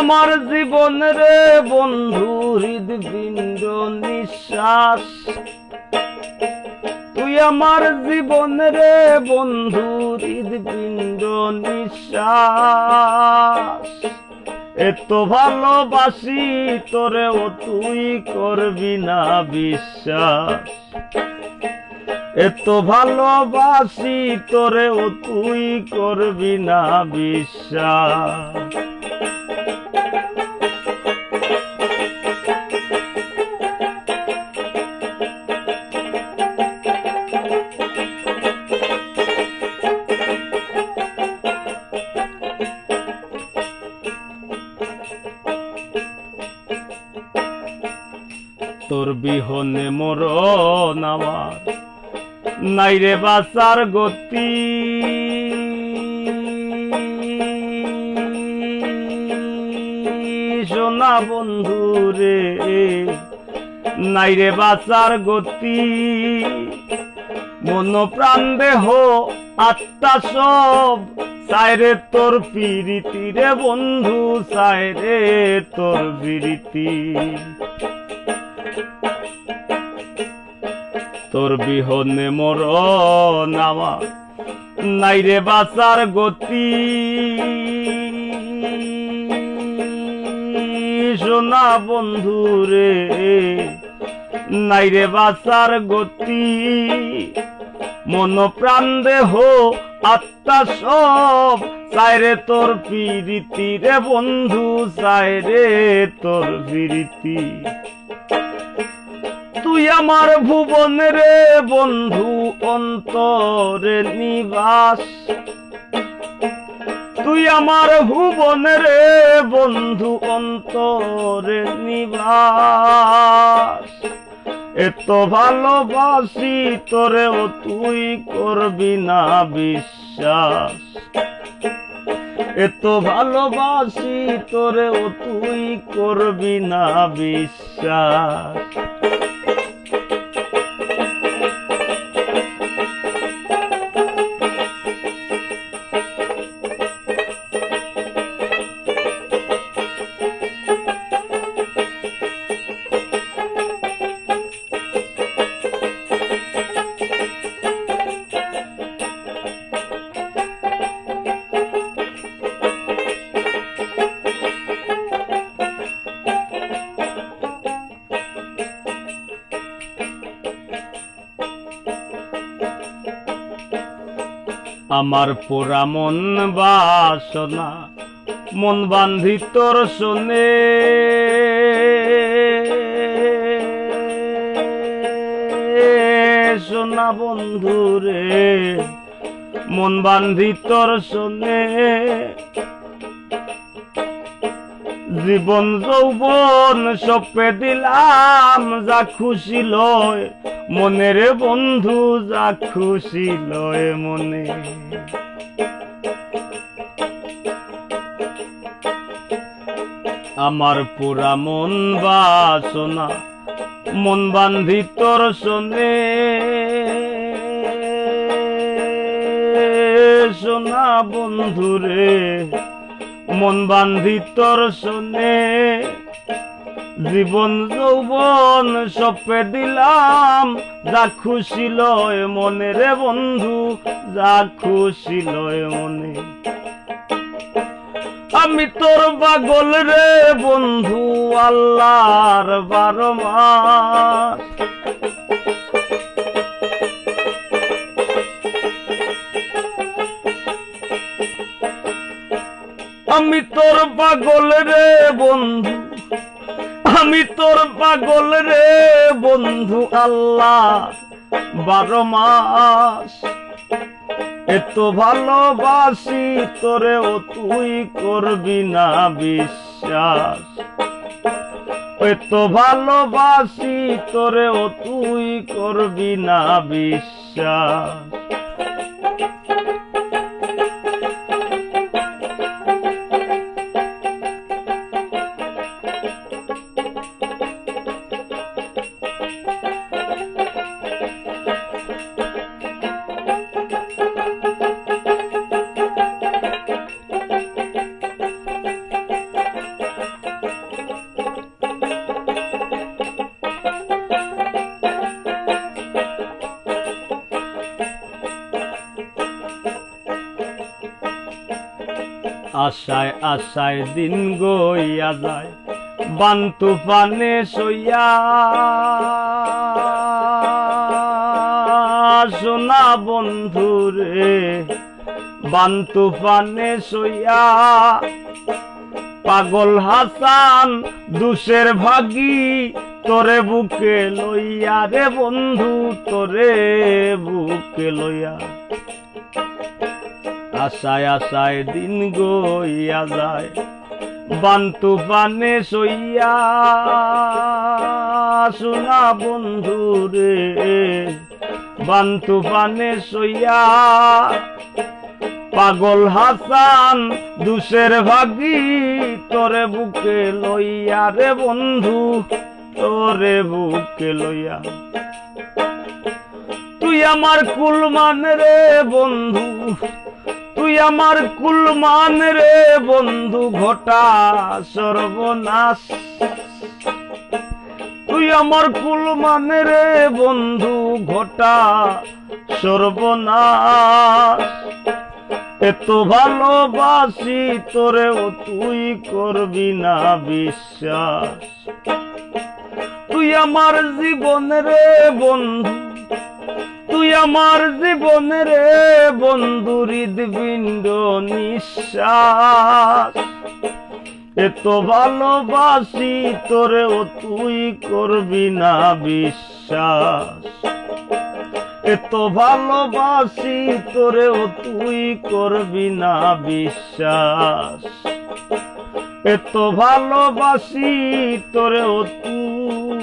আমার জীবন রে বন্ধু হৃদপিণ্ড নিঃশ্বাস, তুই আমার জীবন রে বন্ধু হৃদপিণ্ড নিঃশ্বাস। এত ভালোবাসি তোরেও তুই করবি না বিশ্বাস, এত ভালোবাসি তোরেও তুই করবি না বিশ্বাস। তোর বিহনে মরণ আমার নাই রে বাঁচার গতি, সোনা বন্ধু রে নাই রে বাঁচার গতি। মন প্রাণ দেহ আত্মা সব চায় রে তোর প্রীতি রে বন্ধু, চায় রে তোর প্রীতি। তোর বিহনে মরণ আমার নাই রে বাঁচার গতি, সোনা বন্ধু রে নাই রে বাঁচার গতি। মন প্রাণ দেহ আত্মা সব চায় রে তোর প্রীতি রে বন্ধু, চায় রে তোর প্রীতি। তুই আমার ভুবন রে বন্ধু অন্তরে নিবাস, তুই আমার ভুবন রে বন্ধু অন্তরে নিবাস। এত ভালোবাসি তোরেও তুই করবি না বিশ্বাস, এত ভালোবাসি তোরেও তুই করবি না বিশ্বাস। আমার পোড়া মন বাসনা মন বান্ধি তোর শোনে, সোনা বন্ধু রে মন বান্ধি তোর শোনে। জীবন যৌবন সপে দিলাম যা খুশি লয় মনে রে বন্ধু, যা খুশি লয় মনে। আমার পুরা মন বাসনা মন বান্ধি তোর শোনে, সোনা বন্ধু রে মন বান্ধি তোর শোনে। জীবন যৌবন সপে দিলাম যা খুশি লয় মনে রে বন্ধু, যা খুশি লয় মনে। আমি তোর পাগল রে বন্ধু আল্লাহর 12 মাস, আমি তোর পাগল রে বন্ধু, আমি তোর পাগল রে বন্ধু আল্লাহ 12 মাস। এত ভালোবাসি তোরেও তুই করবি না বিশ্বাস, এত ভালোবাসি তোরেও তুই করবি না বিশ্বাস। আশায় আশায় দিন গইয়া যায় বান তুফানে সইয়া সোনা বন্ধুরে বান তুফানে সইয়া পাগল হাসান দুষের ভাগী তোরে বুকে লইয়া রে বন্ধু তোরে বুকে লইয়া আশায় আশায় দিন গইয়া যায় বান তুফানে সইয়া সোনা বন্ধুরে বান তুফানে সইয়া পাগল হাসান দুষের ভাগী তোরে বুকে লইয়া রে বন্ধু তোরে বুকে লইয়া তুই আমার কুলমান রে বন্ধু তুই আমার কুলমান রে বন্ধু ঘটা সর্বনাশ তুই আমার কুলমান রে বন্ধু ঘটা সর্বনাশ এত ভালোবাসি তোরেও তুই করবি না বিশ্বাস তুই আমার জীবন রে বন্ধু তুই আমার জীবন রে বন্ধু হৃদপিণ্ড নিঃশ্বাস এত ভালোবাসি তোরেও তুই করবি না বিশ্বাস এত ভালোবাসি তোরেও তুই করবি না বিশ্বাস এত ভালোবাসি তোরেও তুই